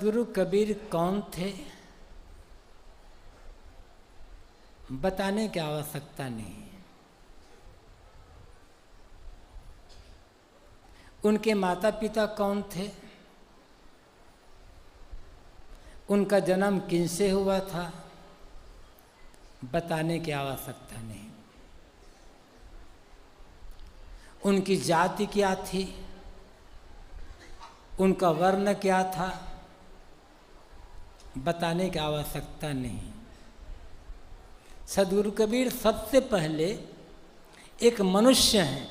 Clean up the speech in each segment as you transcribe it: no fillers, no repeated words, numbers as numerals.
सदगुरु कबीर कौन थे बताने की आवश्यकता नहीं। उनके माता पिता कौन थे, उनका जन्म किनसे हुआ था बताने की आवश्यकता नहीं। उनकी जाति क्या थी, उनका वर्ण क्या था बताने की आवश्यकता नहीं। सदगुरु कबीर सबसे पहले एक मनुष्य हैं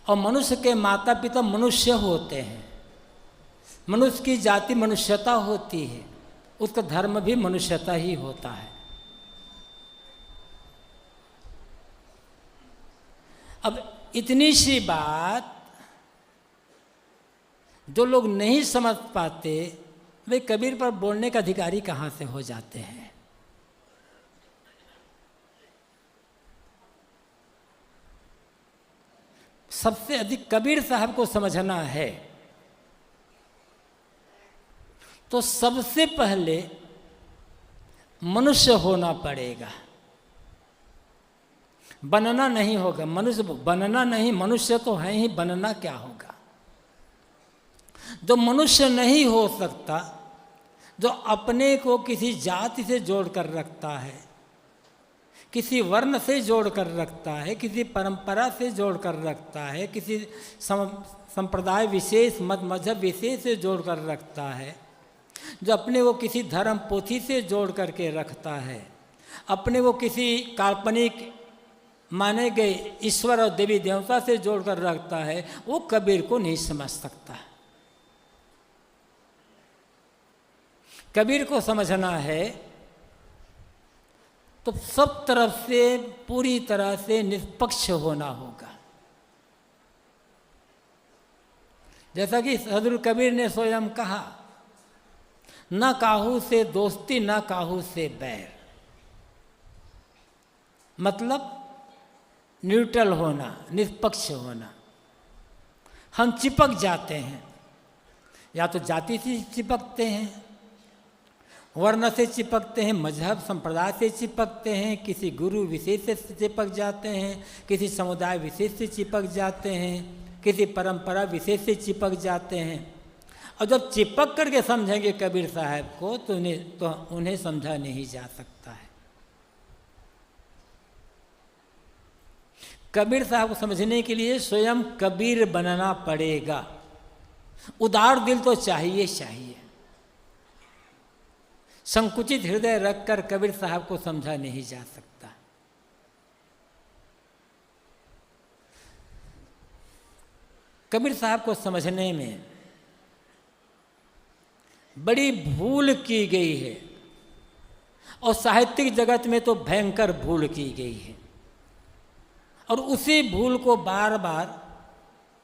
और मनुष्य के माता पिता मनुष्य होते हैं। मनुष्य की जाति मनुष्यता होती है, उसका धर्म भी मनुष्यता ही होता है। अब इतनी सी बात जो लोग नहीं समझ पाते वे कबीर पर बोलने का अधिकारी कहाँ से हो जाते हैं। सबसे अधिक कबीर साहब को समझना है तो सबसे पहले मनुष्य होना पड़ेगा, बनना नहीं होगा। मनुष्य बनना नहीं, मनुष्य तो है ही, बनना क्या होगा। जो मनुष्य नहीं हो सकता, जो अपने को किसी जाति से जोड़ कर रखता है, किसी वर्ण से जोड़ कर रखता है, किसी परंपरा से जोड़ कर रखता है, किसी संप्रदाय विशेष मत मजहब विशेष से जोड़ कर रखता है, जो अपने को किसी धर्म पोथी से जोड़ करके रखता है, अपने को किसी काल्पनिक माने गए ईश्वर और देवी देवता से जोड़ कर रखता है, वो कबीर को नहीं समझ सकता। कबीर को समझना है तो सब तरफ से पूरी तरह से निष्पक्ष होना होगा। जैसा कि सदगुरु कबीर ने स्वयं कहा, न काहू से दोस्ती न काहू से बैर, मतलब न्यूट्रल होना, निष्पक्ष होना। हम चिपक जाते हैं, या तो जाति से चिपकते हैं, वर्ण से चिपकते हैं, मजहब संप्रदाय से चिपकते हैं, किसी गुरु विशेष से चिपक जाते हैं, किसी समुदाय विशेष से चिपक जाते हैं, किसी परंपरा विशेष से चिपक जाते हैं। और जब चिपक करके समझेंगे कबीर साहब को तो उन्हें समझा नहीं जा सकता है। कबीर साहब को समझने के लिए स्वयं कबीर बनना पड़ेगा। उदार दिल तो चाहिए। संकुचित हृदय रखकर कबीर साहब को समझा नहीं जा सकता। कबीर साहब को समझने में बड़ी भूल की गई है और साहित्यिक जगत में तो भयंकर भूल की गई है, और उसी भूल को बार बार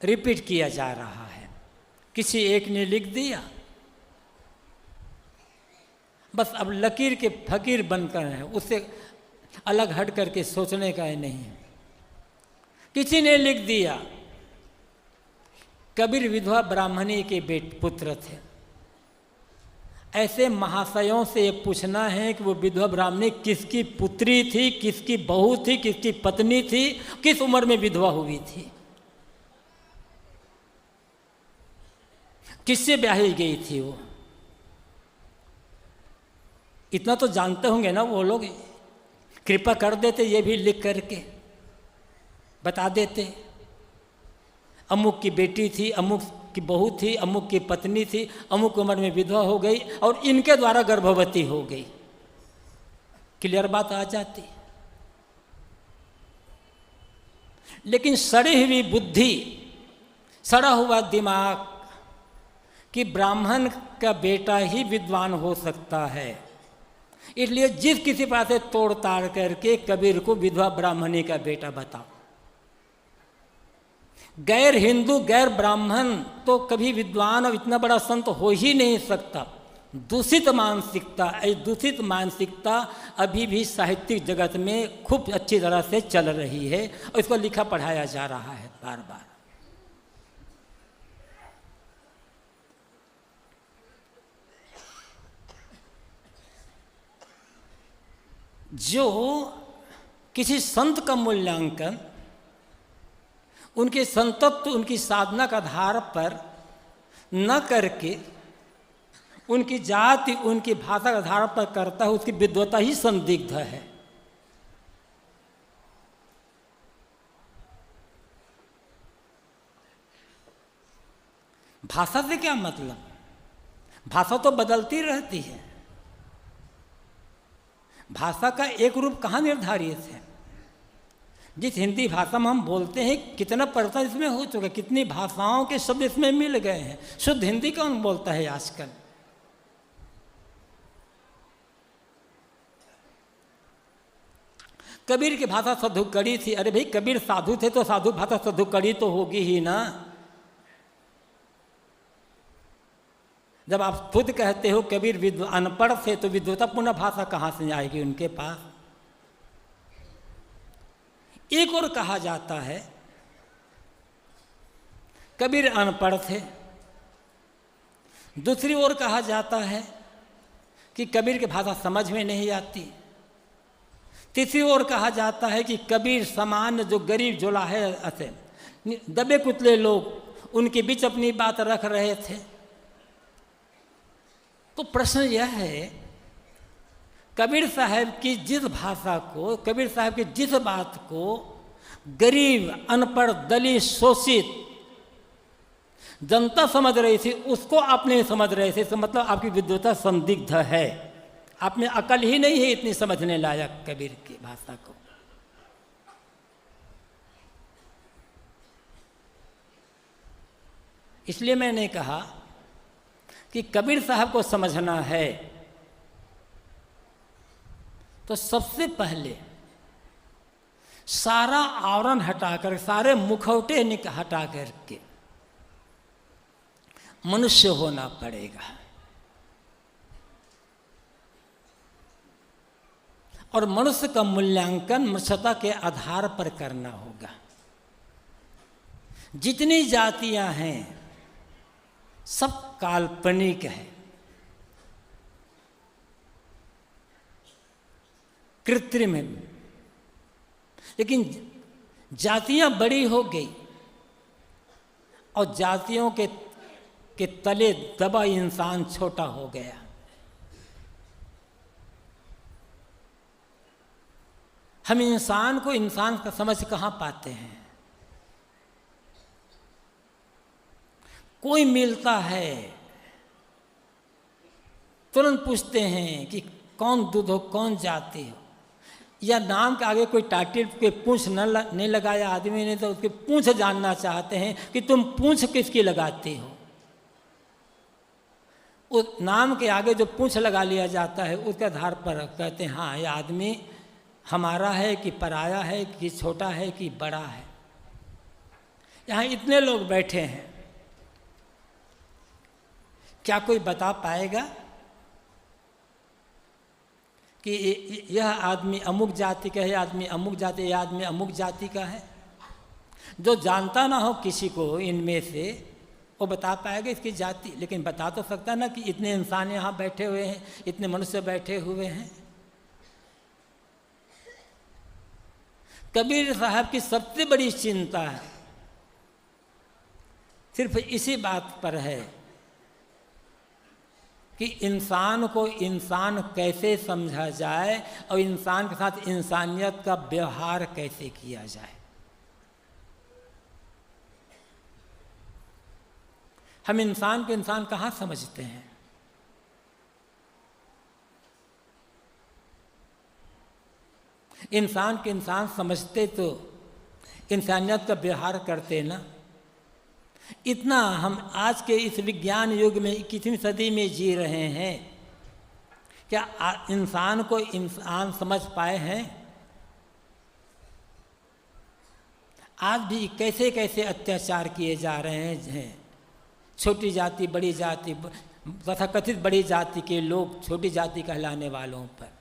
रिपीट किया जा रहा है। किसी एक ने लिख दिया, बस अब लकीर के फकीर बनकर है, उससे अलग हट करके सोचने का ही नहीं है। किसी ने लिख दिया कबीर विधवा ब्राह्मणी के पुत्र थे। ऐसे महाशयों से ये पूछना है कि वो विधवा ब्राह्मणी किसकी पुत्री थी, किसकी बहू थी, किसकी पत्नी थी, किस उम्र में विधवा हुई थी, किससे ब्याही गई थी वो। इतना तो जानते होंगे ना वो लोग, कृपा कर देते ये भी लिख करके बता देते। अमुक की बेटी थी, अमुक की बहू थी, अमुक की पत्नी थी, अमुक उम्र में विधवा हो गई और इनके द्वारा गर्भवती हो गई, क्लियर बात आ जाती। लेकिन सड़ी हुई बुद्धि, सड़ा हुआ दिमाग कि ब्राह्मण का बेटा ही विद्वान हो सकता है, इसलिए जिस किसी पास से तोड़ ताड़ करके कबीर को विधवा ब्राह्मणी का बेटा बताओ। गैर हिंदू गैर ब्राह्मण तो कभी विद्वान और इतना बड़ा संत हो ही नहीं सकता। दूषित मानसिकता अभी भी साहित्यिक जगत में खूब अच्छी तरह से चल रही है और इसको लिखा पढ़ाया जा रहा है बार बार। जो किसी संत का मूल्यांकन उनके संतत्व, उनकी साधना के आधार पर न करके उनकी जाति, उनकी भाषा के आधार पर करता है, उसकी विद्वता ही संदिग्ध है। भाषा से क्या मतलब? भाषा तो बदलती रहती है। भाषा का एक रूप कहाँ निर्धारित है? जिस हिंदी भाषा में हम बोलते हैं, कितना परिवर्तन इसमें हो चुका है, कितनी भाषाओं के शब्द इसमें मिल गए हैं। शुद्ध हिंदी कौन बोलता है आजकल? कबीर की भाषा सधुकड़ी थी। अरे भाई, कबीर साधु थे तो साधु भाषा सधुकड़ी तो होगी ही ना। जब आप खुद कहते हो कबीर अनपढ़ थे, तो विद्वतापूर्ण भाषा कहाँ से आएगी उनके पास? एक और कहा जाता है कबीर अनपढ़ थे, दूसरी ओर कहा जाता है कि कबीर की भाषा समझ में नहीं आती, तीसरी ओर कहा जाता है कि कबीर सामान्य जो गरीब जोलाहे थे, दबे कुचले लोग, उनके बीच अपनी बात रख रहे थे। तो प्रश्न यह है, कबीर साहब की जिस भाषा को, कबीर साहब की जिस बात को गरीब, अनपढ़, दलित, शोषित जनता समझ रही थी, उसको आप नहीं समझ रहे थे, इसका मतलब आपकी विद्वता संदिग्ध है। आप में अकल ही नहीं है इतनी समझने लायक कबीर की भाषा को। इसलिए मैंने कहा कि कबीर साहब को समझना है तो सबसे पहले सारा आवरण हटाकर, सारे मुखौटे हटा करके मनुष्य होना पड़ेगा। और मनुष्य का मूल्यांकन मनुष्यता के आधार पर करना होगा। जितनी जातियां हैं सब काल्पनिक है, कृत्रिम है। लेकिन जातियां बड़ी हो गई और जातियों के तले दबा इंसान छोटा हो गया। हम इंसान को इंसान का समझ कहाँ पाते हैं? कोई मिलता है तुरंत पूछते हैं कि कौन दूध हो, कौन जाति हो, या नाम के आगे कोई टाइटल के पूंछ नहीं लगाया आदमी ने तो उसकी पूंछ जानना चाहते हैं कि तुम पूंछ किसकी लगाते हो। उस नाम के आगे जो पूंछ लगा लिया जाता है उसके आधार पर कहते हैं हाँ, ये आदमी हमारा है कि पराया है, कि छोटा है कि बड़ा है। यहाँ इतने लोग बैठे हैं, क्या कोई बता पाएगा कि यह आदमी अमुक जाति का है, आदमी अमुक जाति, यह आदमी अमुक जाति का है? जो जानता ना हो किसी को इनमें से, वो बता पाएगा इसकी जाति। लेकिन बता तो सकता ना कि इतने इंसान यहाँ बैठे हुए हैं, इतने मनुष्य बैठे हुए हैं। कबीर साहब की सबसे बड़ी चिंता है सिर्फ इसी बात पर है कि इंसान को इंसान कैसे समझा जाए और इंसान के साथ इंसानियत का व्यवहार कैसे किया जाए। हम इंसान को इंसान कहाँ समझते हैं? इंसान के इंसान समझते तो इंसानियत का व्यवहार करते ना। इतना हम आज के इस विज्ञान युग में 21वीं सदी में जी रहे हैं, क्या इंसान को इंसान समझ पाए हैं? आज भी कैसे कैसे अत्याचार किए जा रहे हैं। छोटी जाति, बड़ी जाति, तथाकथित बड़ी जाति के लोग छोटी जाति कहलाने वालों पर।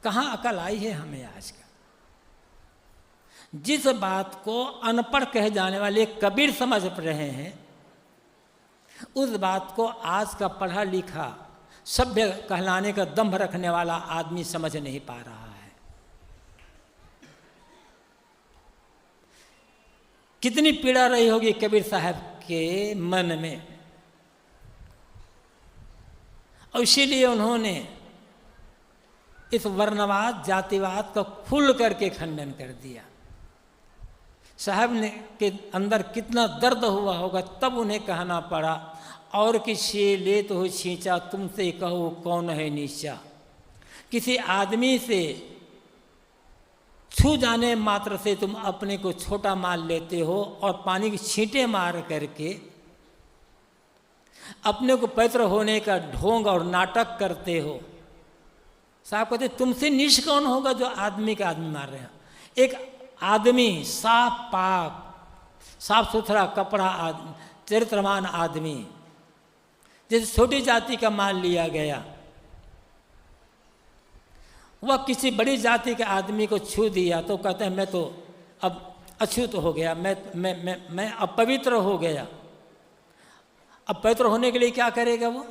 कहाँ अकल आई है हमें आज का? जिस बात को अनपढ़ कहे जाने वाले कबीर समझ रहे हैं, उस बात को आज का पढ़ा लिखा सभ्य कहलाने का दंभ रखने वाला आदमी समझ नहीं पा रहा है। कितनी पीड़ा रही होगी कबीर साहब के मन में, और इसीलिए उन्होंने इस वर्णवाद जातिवाद का खुल करके खंडन कर दिया। साहब ने के अंदर कितना दर्द हुआ होगा, तब उन्हें कहना पड़ा, और किसी ले तो हो छींचा, तुमसे कहो कौन है नीचा। किसी आदमी से छू जाने मात्र से तुम अपने को छोटा मान लेते हो और पानी की छींटे मार करके अपने को पवित्र होने का ढोंग और नाटक करते हो। साहब कहते तुमसे नीच कौन होगा जो आदमी का आदमी मार रहे हैं। एक आदमी साफ पाक साफ सुथरा कपड़ा आदमी, चरित्रवान आदमी, जैसे छोटी जाति का मान लिया गया, वह किसी बड़ी जाति के आदमी को छू दिया तो कहते हैं मैं तो अब अछूत हो गया, मैं अपवित्र हो गया। अब पवित्र होने के लिए क्या करेगा वो?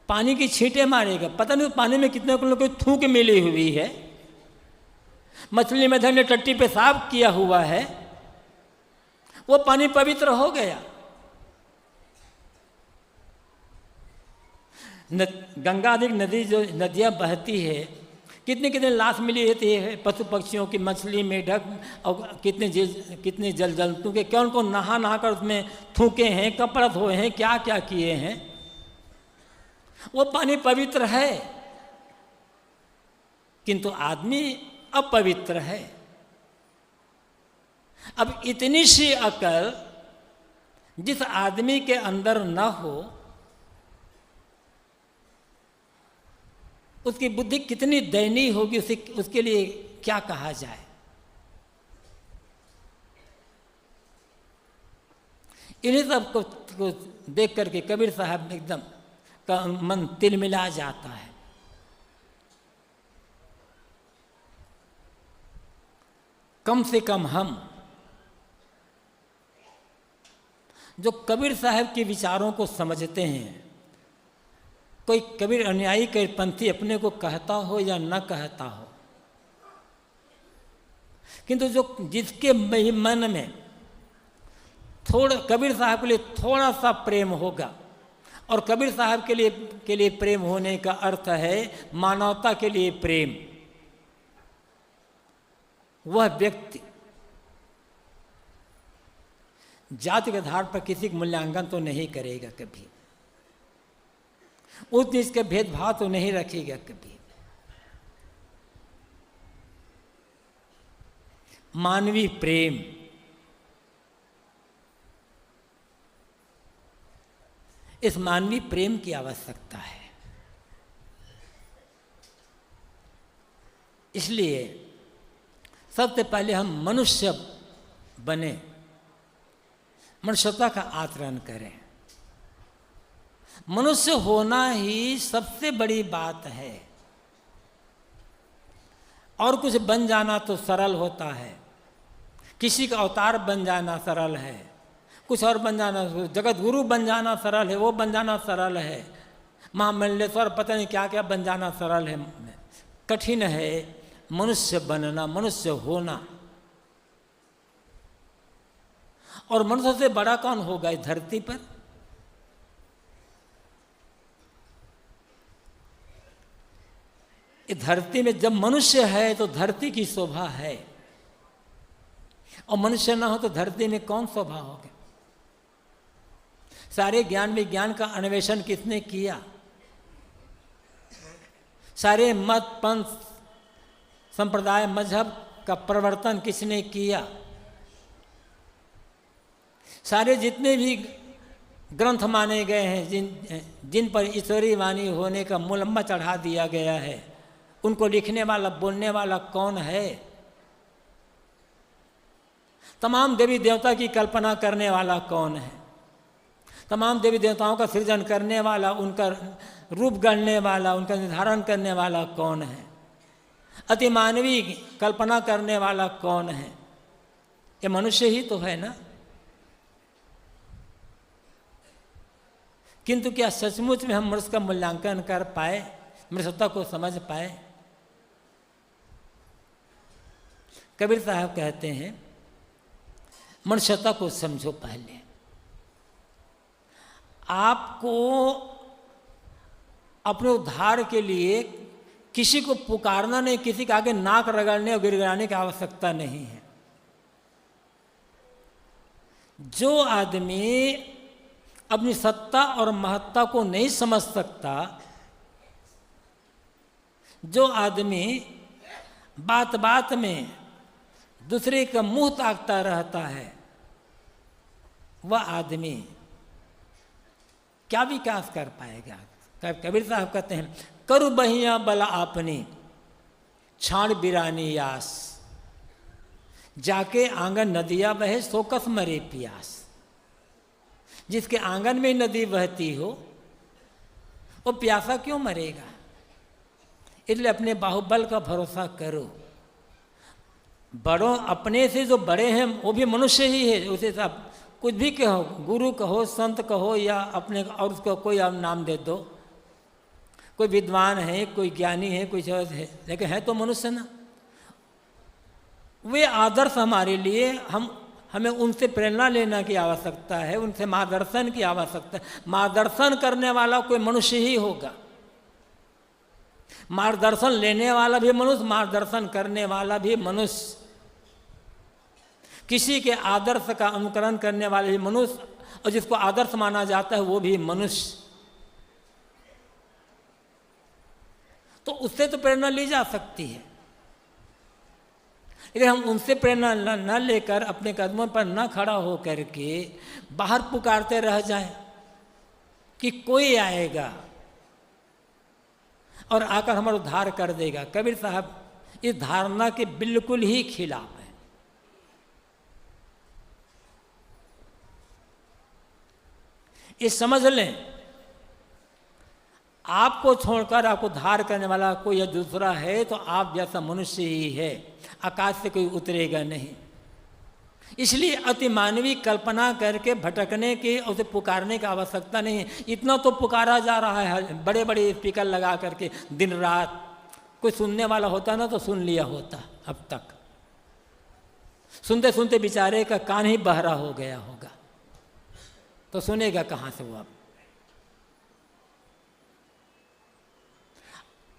पानी की छींटे मारेगा। पता नहीं पानी में कितने लोगों को थूक मिली हुई है, मछली में धन्य टट्टी पेशाब किया हुआ है, वो पानी पवित्र हो गया। गंगा आदि नदी जो नदियाँ बहती है, कितने कितने लाश मिली रहती है पशु पक्षियों की, मछली मेढक और कितने जल जंतु के, कौन कौन नहा नहा कर उसमें थूके हैं, कपड़ा धोए हैं, क्या क्या किए हैं। वो पानी पवित्र है, किंतु आदमी अपवित्र है। अब इतनी सी अकल जिस आदमी के अंदर न हो, उसकी बुद्धि कितनी दयनीय होगी, उसके लिए क्या कहा जाए। इन्हीं सब को देख करके कबीर साहब एकदम का मन तिलमिला जाता है। कम से कम हम जो कबीर साहब के विचारों को समझते हैं, कोई कबीर अनुयायी कोई पंथी अपने को कहता हो या न कहता हो, किंतु जो जिसके मन में थोड़ा कबीर साहब के लिए थोड़ा सा प्रेम होगा, और कबीर साहब के लिए प्रेम होने का अर्थ है मानवता के लिए प्रेम, वह व्यक्ति जाति के आधार पर किसी का मूल्यांकन तो नहीं करेगा कभी, उस चीज के भेदभाव तो नहीं रखेगा कभी। मानवीय प्रेम, इस मानवीय प्रेम की आवश्यकता है। इसलिए सबसे पहले हम मनुष्य बने, मनुष्यता का आचरण करें। मनुष्य होना ही सबसे बड़ी बात है, और कुछ बन जाना तो सरल होता है। किसी का अवतार बन जाना सरल है, कुछ और बन जाना, जगत गुरु बन जाना सरल है, वो बन जाना सरल है, महामंडलेश्वर पता नहीं क्या क्या बन जाना सरल है। कठिन है मनुष्य बनना, मनुष्य होना। और मनुष्य से बड़ा कौन होगा इस धरती पर? इस धरती में जब मनुष्य है तो धरती की शोभा है, और मनुष्य ना हो तो धरती में कौन शोभा होगा? सारे ज्ञान विज्ञान का अन्वेषण किसने किया? सारे मत पंथ संप्रदाय मजहब का प्रवर्तन किसने किया? सारे जितने भी ग्रंथ माने गए हैं, जिन पर ईश्वरीय वाणी होने का मुलम्मा चढ़ा दिया गया है, उनको लिखने वाला बोलने वाला कौन है? तमाम देवी देवता की कल्पना करने वाला कौन है? तमाम देवी देवताओं का सृजन करने वाला, उनका रूप गढ़ने वाला, उनका निर्धारण करने वाला कौन है? अति मानवीय कल्पना करने वाला कौन है? ये मनुष्य ही तो है ना। किंतु क्या सचमुच में हम मनुष्य का मूल्यांकन कर पाए, मनुष्यता को समझ पाए? कबीर साहब कहते हैं मनुष्यता को समझो। पहले आपको अपने उद्धार के लिए किसी को पुकारना नहीं, किसी के आगे नाक रगड़ने और गिड़गिड़ाने की आवश्यकता नहीं है। जो आदमी अपनी सत्ता और महत्ता को नहीं समझ सकता, जो आदमी बात बात में दूसरे का मुंह ताकता रहता है, वह आदमी क्या विकास कर पाएगा? कबीर साहब कहते हैं करु बहिया बला आपनी छाण बिरानी यास, जाके आंगन नदिया बहे सोकस मरे पियास। जिसके आंगन में नदी बहती हो वो प्यासा क्यों मरेगा? इसलिए अपने बाहुबल का भरोसा करो। बड़ों अपने से जो बड़े हैं वो भी मनुष्य ही है। उसे सब कुछ भी कहो, गुरु कहो, संत कहो, या अपने और उसको कोई आप नाम दे दो। कोई विद्वान है, कोई ज्ञानी है, कोई चीज है, लेकिन है तो मनुष्य ना। वे आदर्श हमारे लिए, हमें उनसे प्रेरणा लेने की आवश्यकता है, उनसे मार्गदर्शन की आवश्यकता है। मार्गदर्शन करने वाला कोई मनुष्य ही होगा, मार्गदर्शन लेने वाला भी मनुष्य, मार्गदर्शन करने वाला भी मनुष्य। किसी के आदर्श का अनुकरण करने वाले भी मनुष्य, और जिसको आदर्श माना जाता है वो भी मनुष्य। तो उससे तो प्रेरणा ली जा सकती है, लेकिन हम उनसे प्रेरणा न लेकर अपने कदमों पर न खड़ा हो करके बाहर पुकारते रह जाएं कि कोई आएगा और आकर हमारा उद्धार कर देगा। कबीर साहब इस धारणा के बिल्कुल ही खिलाफ है। ये समझ लें, आपको छोड़कर आपको उद्धार करने वाला कोई या दूसरा है तो आप जैसा मनुष्य ही है, आकाश से कोई उतरेगा नहीं। इसलिए अति मानवीय कल्पना करके भटकने की, उसे पुकारने की आवश्यकता नहीं है। इतना तो पुकारा जा रहा है, बड़े बड़े स्पीकर लगा करके दिन रात। कोई सुनने वाला होता ना तो सुन लिया होता। अब तक सुनते सुनते बेचारे का कान ही बहरा हो गया होगा, तो सुनेगा कहाँ से वो? अब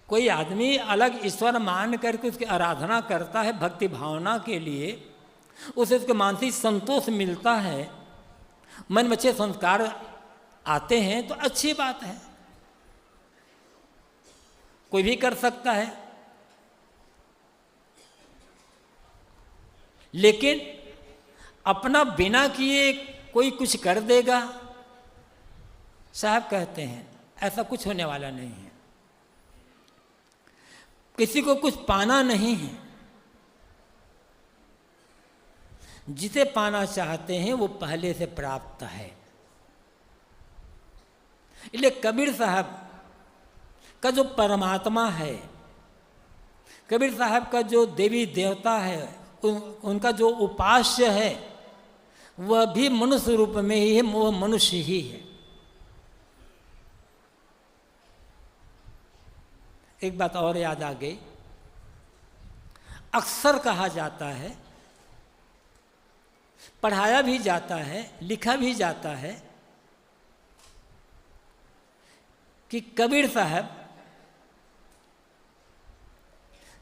कोई आदमी अलग ईश्वर मान करके उसकी आराधना करता है भक्ति भावना के लिए, उसे उसको मानसिक संतोष मिलता है, मन में अच्छे संस्कार आते हैं, तो अच्छी बात है, कोई भी कर सकता है। लेकिन अपना बिना किए कोई कुछ कर देगा, साहब कहते हैं ऐसा कुछ होने वाला नहीं है। किसी को कुछ पाना नहीं है, जिसे पाना चाहते हैं वो पहले से प्राप्त है। इसलिए कबीर साहब का जो परमात्मा है, कबीर साहब का जो देवी देवता है, उनका जो उपास्य है, वह भी मनुष्य रूप में ही है, वो मनुष्य ही है। एक बात और याद आ गई, अक्सर कहा जाता है, पढ़ाया भी जाता है, लिखा भी जाता है कि कबीर साहब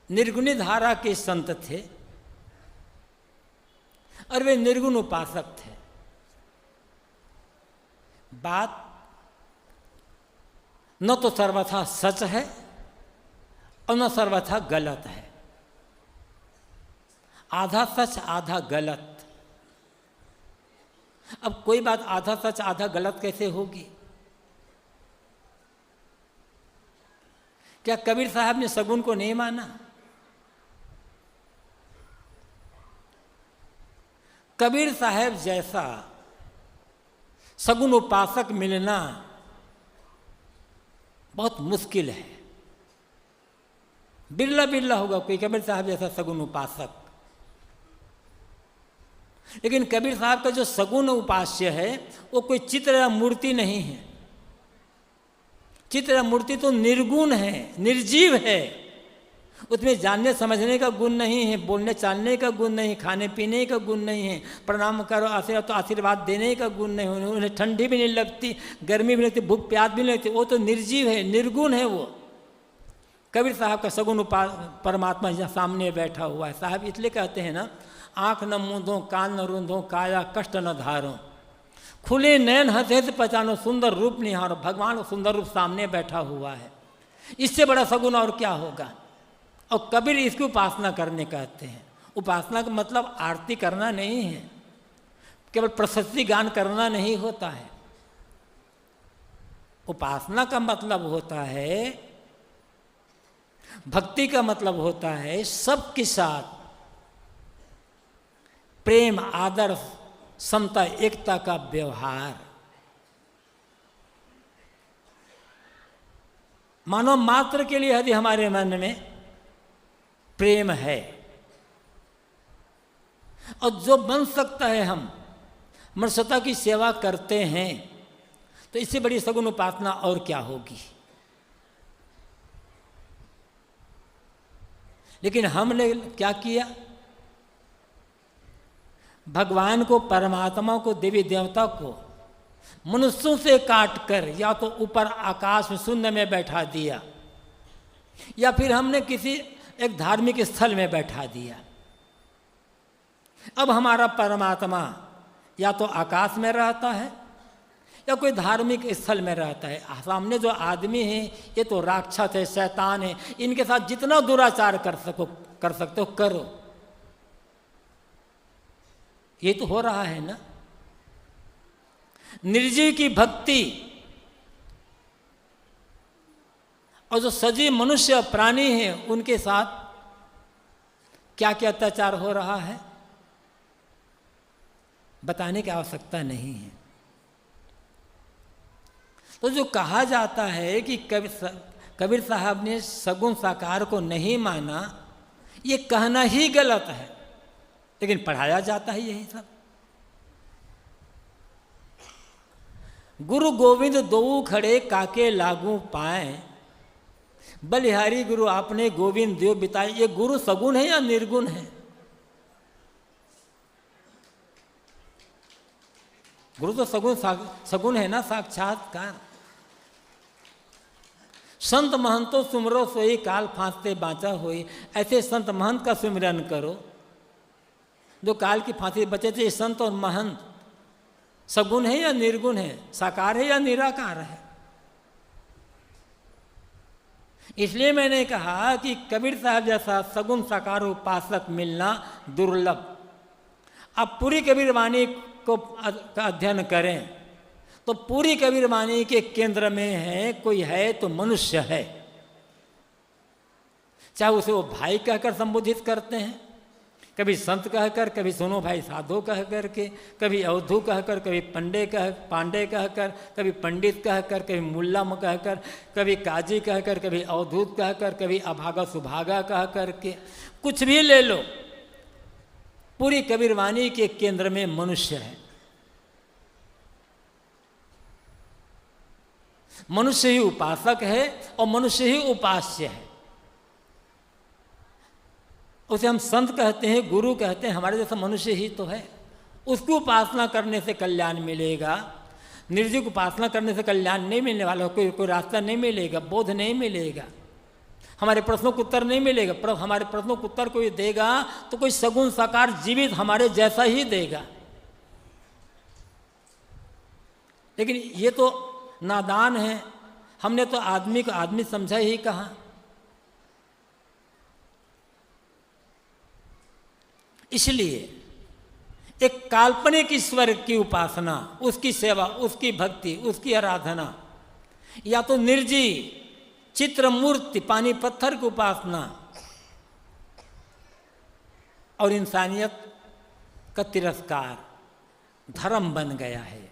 निर्गुणी धारा के संत थे और वे निर्गुण उपासक थे। बात न तो सर्वथा सच है और न सर्वथा गलत है, आधा सच आधा गलत। अब कोई बात आधा सच आधा गलत कैसे होगी? क्या कबीर साहब ने सगुन को नहीं माना? कबीर साहब जैसा सगुन उपासक मिलना बहुत मुश्किल है, बिरला बिरला होगा कोई कबीर साहब जैसा सगुन उपासक। लेकिन कबीर साहब का जो सगुन उपास्य है वो कोई चित्र या मूर्ति नहीं है, चित्र मूर्ति तो निर्गुण है, निर्जीव है, उसमें जानने समझने का गुण नहीं है, बोलने चालने का गुण नहीं, खाने पीने का गुण नहीं है, प्रणाम करो आशीर्वाद तो आशीर्वाद देने का गुण नहीं, उन्हें ठंडी भी नहीं लगती, गर्मी भी नहीं लगती, भूख प्यास भी नहीं लगती, वो तो निर्जीव है, निर्गुण है वो। कबीर साहब का सगुण परमात्मा यहाँ सामने बैठा हुआ है। साहब इसलिए कहते हैं ना, आँख न मूंदो, कान न रूंधो, काया कष्ट न धारो, खुले नैन हंसे से पहचानो, सुंदर रूप निहारो। भगवान सुंदर रूप सामने बैठा हुआ है, इससे बड़ा सगुण और क्या होगा। और कबीर इसकी उपासना करने कहते हैं। उपासना का मतलब आरती करना नहीं है, केवल प्रशस्ति गान करना नहीं होता है। उपासना का मतलब होता है, भक्ति का मतलब होता है सबके साथ प्रेम, आदर, समता, एकता का व्यवहार। मानव मात्र के लिए यदि हमारे मन में प्रेम है, और जो बन सकता है हम मनुष्यता की सेवा करते हैं, तो इससे बड़ी सगुण उपासना और क्या होगी। लेकिन हमने क्या किया, भगवान को, परमात्मा को, देवी देवता को मनुष्यों से काट कर या तो ऊपर आकाश में शून्य में बैठा दिया, या फिर हमने किसी एक धार्मिक स्थल में बैठा दिया। अब हमारा परमात्मा या तो आकाश में रहता है या कोई धार्मिक स्थल में रहता है। सामने जो आदमी है ये तो राक्षस है, शैतान है, इनके साथ जितना दुराचार कर सकते हो करो। ये तो हो रहा है ना। निर्जीव की भक्ति और जो सजीव मनुष्य प्राणी हैं उनके साथ क्या क्या अत्याचार हो रहा है बताने की आवश्यकता नहीं है। तो जो कहा जाता है कि कबीर साहब ने सगुण साकार को नहीं माना, ये कहना ही गलत है, लेकिन पढ़ाया जाता है यही सब। गुरु गोविंद दो खड़े काके लागू पाए, बलिहारी गुरु आपने गोविंद देव बिताए। ये गुरु सगुण है या निर्गुण है? गुरु तो सगुण है ना, साक्षात्कार। संत महंतो सुमरो सोई, काल फांसते बाँचा होई। ऐसे संत महंत का सुमिरन करो जो काल की फांसी बचे थे। संत और महंत सगुण है या निर्गुण है, साकार है या निराकार है? इसलिए मैंने कहा कि कबीर साहब जैसा सगुण साकार उपासक मिलना दुर्लभ। आप पूरी कबीर वाणी को अध्ययन करें तो पूरी कबीर वाणी के केंद्र में है, कोई है तो मनुष्य है। चाहे उसे वो भाई कहकर संबोधित करते हैं, कभी संत कहकर, कभी सुनो भाई साधु कह करके, कभी अवधू कहकर, कभी पांडे कहकर, कभी पंडित कहकर, कभी मुल्ला कहकर, कभी काजी कहकर, कभी अवधूत कहकर, कभी अभागा सुभागा कह करके, कुछ भी ले लो, पूरी कबीरवाणी के केंद्र में मनुष्य है। मनुष्य ही उपासक है और मनुष्य ही उपास्य है। उसे हम संत कहते हैं, गुरु कहते हैं, हमारे जैसा मनुष्य ही तो है। उसकी उपासना करने से कल्याण मिलेगा। निर्जीव की उपासना करने से कल्याण नहीं मिलने वाला, कोई रास्ता नहीं मिलेगा, बोध नहीं मिलेगा, हमारे प्रश्नों को उत्तर नहीं मिलेगा। पर हमारे प्रश्नों को उत्तर कोई देगा तो कोई सगुण साकार जीवित हमारे जैसा ही देगा। लेकिन ये तो नादान है, हमने तो आदमी को आदमी समझा ही कहाँ। इसलिए एक काल्पनिक ईश्वर की उपासना, उसकी सेवा, उसकी भक्ति, उसकी आराधना, या तो निर्जीव चित्र मूर्ति पानी पत्थर की उपासना और इंसानियत का तिरस्कार धर्म बन गया है।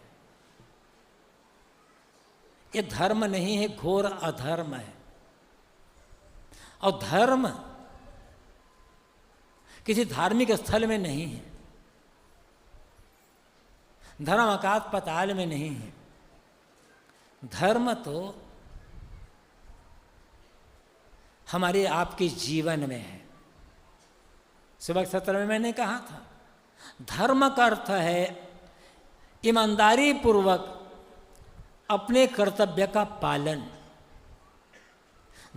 ये धर्म नहीं है, घोर अधर्म है। और धर्म किसी धार्मिक स्थल में नहीं है, धर्म आकाश पाताल में नहीं है। धर्म तो हमारे आपके जीवन में है। सुबह सत्र में मैंने कहा था, धर्म का अर्थ है ईमानदारी पूर्वक अपने कर्तव्य का पालन।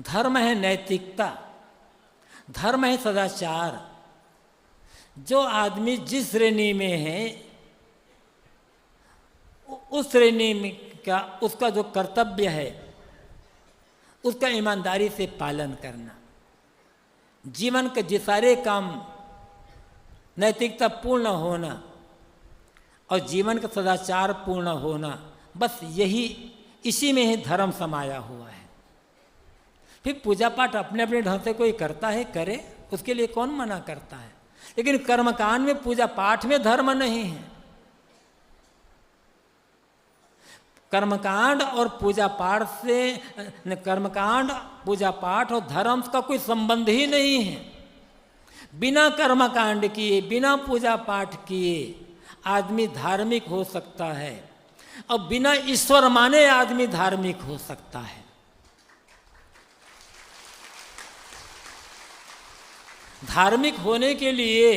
धर्म है नैतिकता, धर्म है सदाचार। जो आदमी जिस श्रेणी में है उस श्रेणी में का उसका जो कर्तव्य है उसका ईमानदारी से पालन करना। जीवन के जे सारे काम नैतिकता पूर्ण होना और जीवन का सदाचार पूर्ण होना, बस यही इसी में ही धर्म समाया हुआ है। फिर पूजा पाठ अपने अपने ढंग से कोई करता है, करे, उसके लिए कौन मना करता है। लेकिन कर्मकांड में, पूजा पाठ में धर्म नहीं है। कर्मकांड और पूजा पाठ से, कर्मकांड, पूजा पाठ और धर्म का कोई संबंध ही नहीं है। बिना कर्मकांड किए, बिना पूजा पाठ किए आदमी धार्मिक हो सकता है और बिना ईश्वर माने आदमी धार्मिक हो सकता है। धार्मिक होने के लिए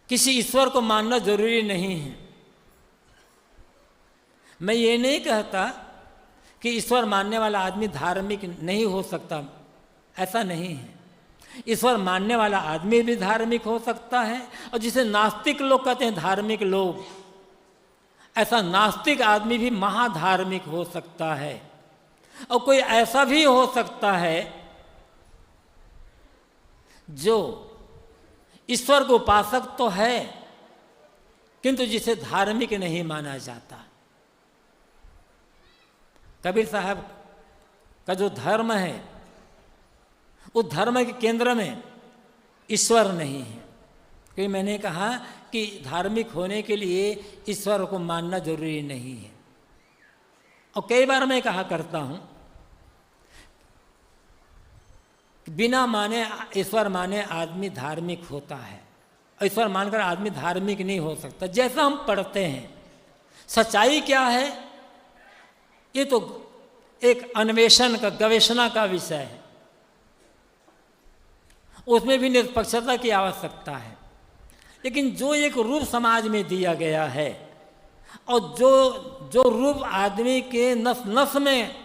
किसी ईश्वर को मानना जरूरी नहीं है। मैं ये नहीं कहता कि ईश्वर मानने वाला आदमी धार्मिक नहीं हो सकता, ऐसा नहीं है। ईश्वर मानने वाला आदमी भी धार्मिक हो सकता है, और जिसे नास्तिक लोग कहते हैं धार्मिक लोग, ऐसा नास्तिक आदमी भी महाधार्मिक हो सकता है। और कोई ऐसा भी हो सकता है जो ईश्वर को उपासक तो है किंतु जिसे धार्मिक नहीं माना जाता। कबीर साहब का जो धर्म है उस धर्म के केंद्र में ईश्वर नहीं है। क्योंकि मैंने कहा कि धार्मिक होने के लिए ईश्वर को मानना जरूरी नहीं है। और कई बार मैं कहा करता हूँ, बिना माने ईश्वर माने आदमी धार्मिक होता है, ईश्वर मानकर आदमी धार्मिक नहीं हो सकता। जैसा हम पढ़ते हैं, सच्चाई क्या है ये तो एक अन्वेषण का, गवेषणा का विषय है। उसमें भी निष्पक्षता की आवश्यकता है। लेकिन जो एक रूप समाज में दिया गया है और जो रूप आदमी के नस नस में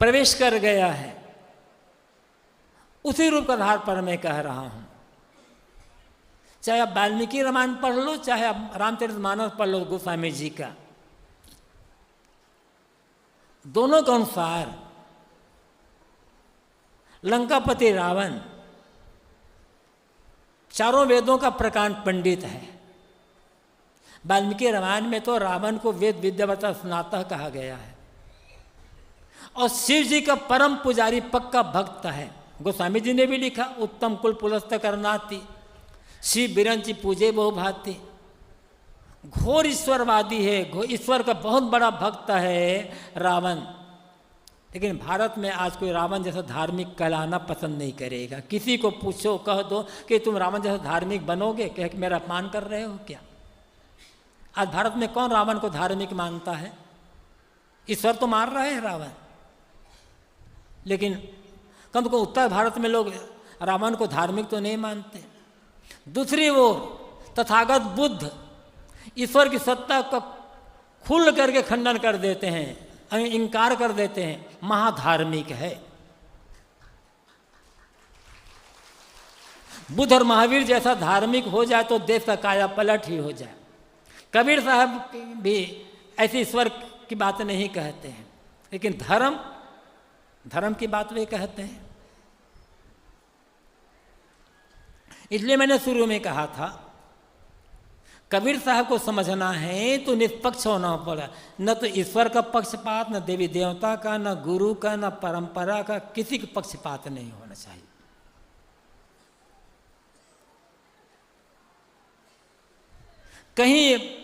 प्रवेश कर गया है, उसी रूप के आधार पर मैं कह रहा हूं। चाहे आप वाल्मीकि रामायण पढ़ लो, चाहे आप रामचरितमानस पढ़ लो गोस्वामी जी का, दोनों के अनुसार लंकापति रावण चारों वेदों का प्रकांड पंडित है। वाल्मीकि रामायण में तो रावण को वेद विद्यावता स्नातक कहा गया है और शिव जी का परम पुजारी, पक्का भक्त है। गोस्वामी जी ने भी लिखा, उत्तम कुल पुलस्त करनाती, शिव बिरंची पूजे बहु भाती। घोर ईश्वरवादी है, ईश्वर का बहुत बड़ा भक्त है रावण। लेकिन भारत में आज कोई रावण जैसा धार्मिक कहलाना पसंद नहीं करेगा। किसी को पूछो, कह दो कि तुम रावण जैसा धार्मिक बनोगे, कह के मेरा अपमान कर रहे हो क्या? आज भारत में कौन रावण को धार्मिक मानता है? ईश्वर तो मार रहा है रावण, लेकिन कम को उत्तर भारत में लोग रावण को धार्मिक तो नहीं मानते। दूसरी ओर तथागत बुद्ध ईश्वर की सत्ता का खुल करके खंडन कर देते हैं, इनकार कर देते हैं, महाधार्मिक है। बुद्ध और महावीर जैसा धार्मिक हो जाए तो देश का काया पलट ही हो जाए। कबीर साहब भी ऐसे ईश्वर की बात नहीं कहते हैं, लेकिन धर्म की बात वे कहते हैं। इसलिए मैंने शुरू में कहा था, कबीर साहब को समझना है तो निष्पक्ष होना पड़ा। न तो ईश्वर का पक्षपात, न देवी देवता का, न गुरु का, न परंपरा का, किसी का पक्षपात नहीं होना चाहिए। कहीं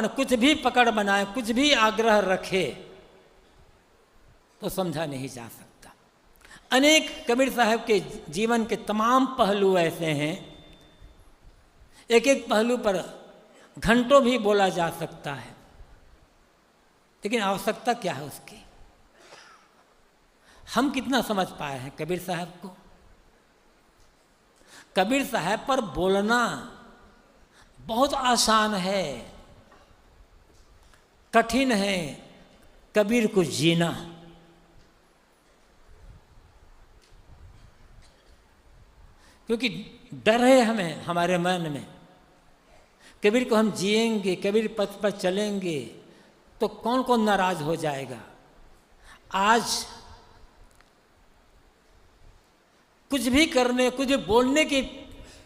कुछ भी पकड़ बनाए, कुछ भी आग्रह रखे तो समझा नहीं जा सकता। अनेक कबीर साहब के जीवन के तमाम पहलू ऐसे हैं, एक एक पहलू पर घंटों भी बोला जा सकता है, लेकिन आवश्यकता क्या है उसकी? हम कितना समझ पाए हैं कबीर साहब को? कबीर साहब पर बोलना बहुत आसान है, कठिन है कबीर को जीना। क्योंकि डर है हमें, हमारे मन में, कबीर को हम जिएंगे, कबीर पथ पर चलेंगे तो कौन कौन नाराज हो जाएगा। आज कुछ भी करने, कुछ भी बोलने के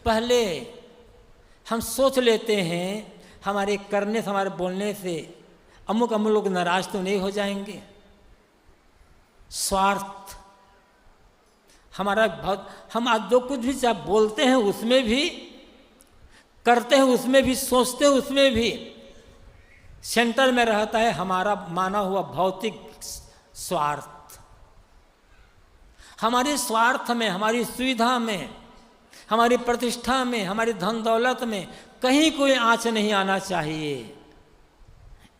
पहले हम सोच लेते हैं हमारे करने से, हमारे बोलने से अमुक लोग नाराज तो नहीं हो जाएंगे। स्वार्थ हमारा बहुत, हम आज जो कुछ भी चाहे बोलते हैं उसमें भी, करते हैं उसमें भी, सोचते हैं उसमें भी सेंटर में रहता है हमारा माना हुआ भौतिक स्वार्थ। हमारे स्वार्थ में, हमारी सुविधा में, हमारी प्रतिष्ठा में, हमारी धन दौलत में कहीं कोई आँच नहीं आना चाहिए।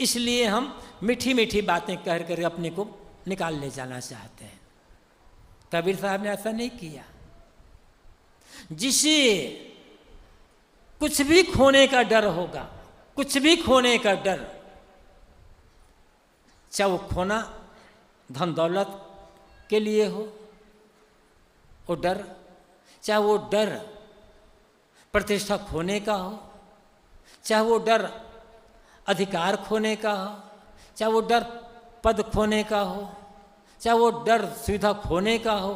इसलिए हम मीठी मीठी बातें कह कर अपने को निकाल ले जाना चाहते हैं। कबीर साहब ने ऐसा नहीं किया। जिसे कुछ भी खोने का डर होगा, कुछ भी खोने का डर, चाहे वो खोना धन दौलत के लिए हो वो डर, चाहे वो डर प्रतिष्ठा खोने का हो, चाहे वो डर अधिकार खोने का हो, चाहे वो डर पद खोने का हो, चाहे वो डर सुविधा खोने का हो,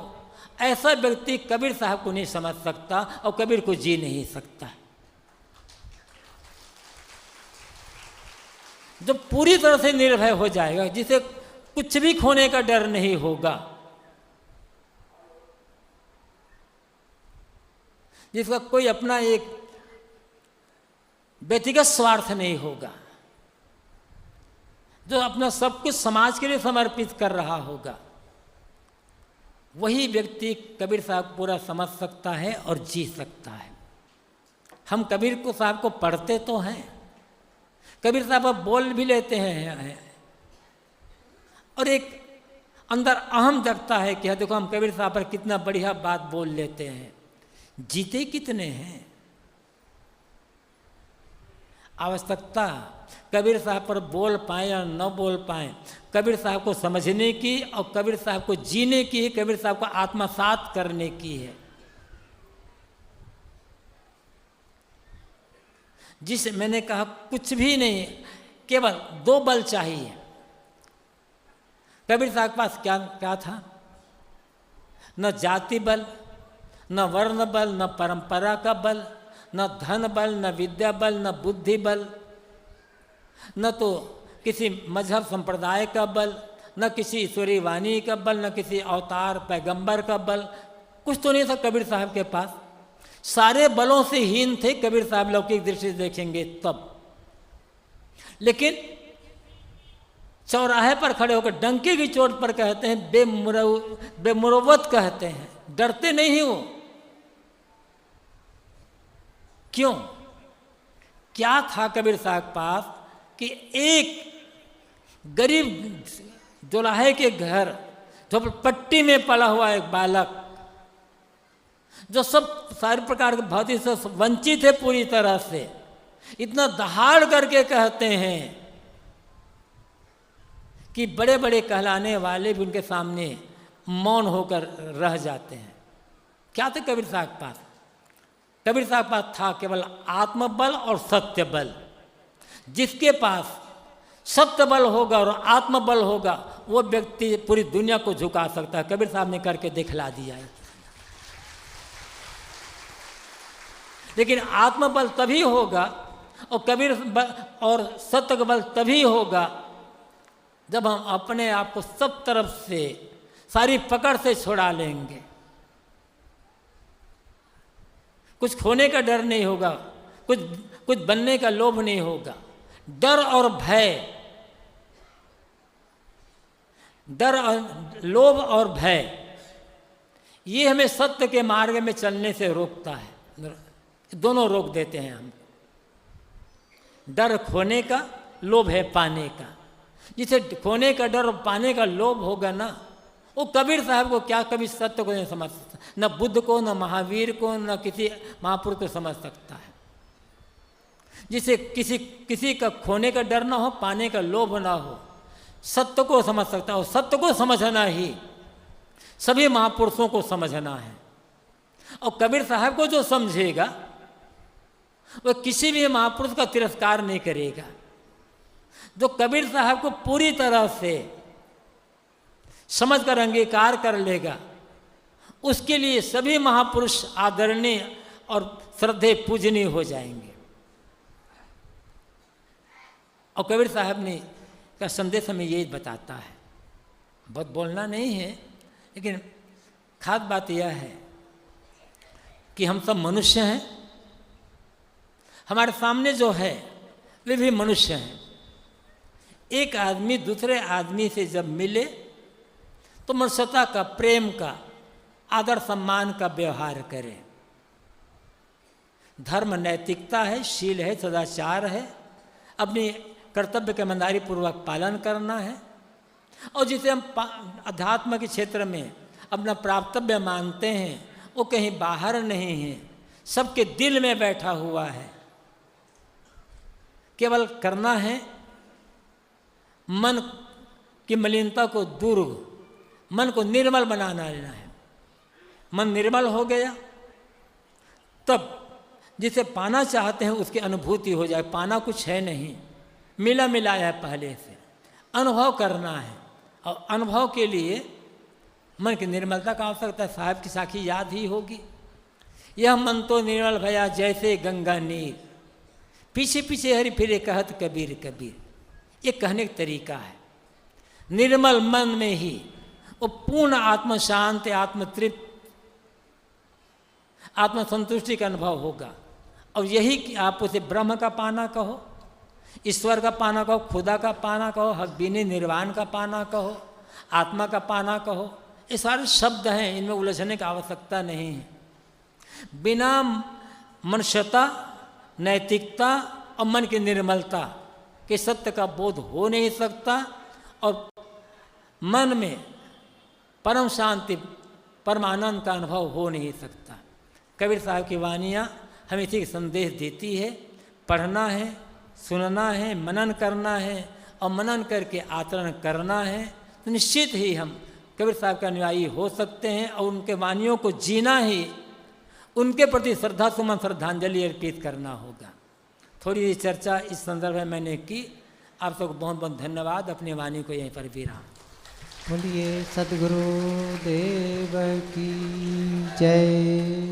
ऐसा व्यक्ति कबीर साहब को नहीं समझ सकता और कबीर को जी नहीं सकता। जो पूरी तरह से निर्भय हो जाएगा, जिसे कुछ भी खोने का डर नहीं होगा, जिसका कोई अपना एक व्यक्तिगत स्वार्थ नहीं होगा, जो अपना सब कुछ समाज के लिए समर्पित कर रहा होगा, वही व्यक्ति कबीर साहब पूरा समझ सकता है और जी सकता है। हम कबीर को साहब को पढ़ते तो हैं, कबीर साहब अब बोल भी लेते हैं और एक अंदर अहम जगता है कि देखो हम कबीर साहब पर कितना बढ़िया बात बोल लेते हैं। जीते कितने हैं? आवश्यकता कबीर साहब पर बोल पाए या न बोल पाए, कबीर साहब को समझने की और कबीर साहब को जीने की, कबीर साहब को आत्मसात करने की है। जिसे मैंने कहा कुछ भी नहीं, केवल 2 बल चाहिए। कबीर साहब के पास क्या क्या था? न जाति बल, न वर्ण बल, न परंपरा का बल, न धन बल, न विद्या बल, न बुद्धि बल, न तो किसी मजहब संप्रदाय का बल, न किसी ईश्वरी वाणी का बल, न किसी अवतार पैगंबर का बल, कुछ तो नहीं था कबीर साहब के पास। सारे बलों से हीन थे कबीर साहब, लौकिक दृष्टि से देखेंगे तब। लेकिन चौराहे पर खड़े होकर डंके की चोट पर कहते हैं बेमुरवत कहते हैं, डरते नहीं हो। क्यों? क्या था कबीर साहब के पास कि एक गरीब दुल्हे के घर झोपड़पट्टी में पला हुआ एक बालक, जो सब सारे प्रकार के भौतिक से वंचित है पूरी तरह से, इतना दहाड़ करके कहते हैं कि बड़े बड़े कहलाने वाले भी उनके सामने मौन होकर रह जाते हैं। क्या थे कबीर साहब के पास? कबीर साहब के पास था केवल आत्मबल और सत्य बल। जिसके पास सत्य बल होगा और आत्मबल होगा वो व्यक्ति पूरी दुनिया को झुका सकता है। कबीर साहब ने करके दिखला दिया है। लेकिन आत्मबल तभी होगा और कबीर और सत्य का बल तभी होगा जब हम अपने आप को सब तरफ से सारी पकड़ से छुड़ा लेंगे। कुछ खोने का डर नहीं होगा, कुछ बनने का लोभ नहीं होगा। डर और भय, डर और लोभ और भय, ये हमें सत्य के मार्ग में चलने से रोकता है। दोनों रोक देते हैं हम। डर खोने का, लोभ है पाने का। जिसे खोने का डर और पाने का लोभ होगा ना, वो कबीर साहब को क्या कभी सत्य को नहीं समझ सकता, न बुद्ध को, न महावीर को, न किसी महापुरुष को समझ सकता है। जिसे किसी का खोने का डर ना हो, पाने का लोभ ना हो, सत्य को समझ सकता है। और सत्य को समझना ही सभी महापुरुषों को समझना है। और कबीर साहब को जो समझेगा वह किसी भी महापुरुष का तिरस्कार नहीं करेगा। जो कबीर साहब को पूरी तरह से समझकर अंगीकार कर लेगा, उसके लिए सभी महापुरुष आदरणीय और श्रद्धेय पूजनीय हो जाएंगे। और कबीर साहब ने का संदेश हमें यही बताता है। बहुत बोलना नहीं है, लेकिन खास बात यह है कि हम सब मनुष्य हैं। हमारे सामने जो है वे भी मनुष्य हैं। एक आदमी दूसरे आदमी से जब मिले तो मनुष्यता का, प्रेम का, आदर सम्मान का व्यवहार करे। धर्म नैतिकता है, शील है, सदाचार है, अपनी कर्तव्य के ईमानदारी पूर्वक पालन करना है। और जिसे हम अध्यात्म के क्षेत्र में अपना प्राप्तव्य मानते हैं वो कहीं बाहर नहीं है, सबके दिल में बैठा हुआ है। केवल करना है मन की मलिनता को दूर, मन को निर्मल बनाना लेना है। मन निर्मल हो गया तब जिसे पाना चाहते हैं उसकी अनुभूति हो जाए। पाना कुछ है नहीं, मिला मिलाया है पहले से, अनुभव करना है। और अनुभव के लिए मन की निर्मलता का आवश्यकता है। साहब की साखी याद ही होगी, यह मन तो निर्मल भया जैसे गंगा नीर, पीछे पीछे हरि फिरे कहत कबीर कबीर। ये कहने का तरीका है। निर्मल मन में ही वो पूर्ण आत्म शांति, आत्मतृप्त, आत्मसंतुष्टि का अनुभव होगा। और यही कि आप उसे ब्रह्म का पाना कहो, ईश्वर का पाना कहो, खुदा का पाना कहो, हकबीनी निर्वाण का पाना कहो, आत्मा का पाना कहो, ये सारे शब्द हैं, इनमें उलझने की आवश्यकता नहीं है। बिना मनुष्यता, नैतिकता और मन की निर्मलता के सत्य का बोध हो नहीं सकता और मन में परम शांति, परमानंद का अनुभव हो नहीं सकता। कबीर साहब की वानियाँ हमें इसी संदेश देती है। पढ़ना है, सुनना है, मनन करना है और मनन करके आचरण करना है, तो निश्चित ही हम कबीर साहब के अनुयायी हो सकते हैं। और उनके वानियों को जीना ही उनके प्रति श्रद्धा सुमन, श्रद्धांजलि अर्पित करना होगा। थोड़ी चर्चा इस संदर्भ में मैंने की। आप सबको बहुत बहुत धन्यवाद। अपनी वाणी को यहीं पर विराम। बोलिए सद्गुरु देव की जय।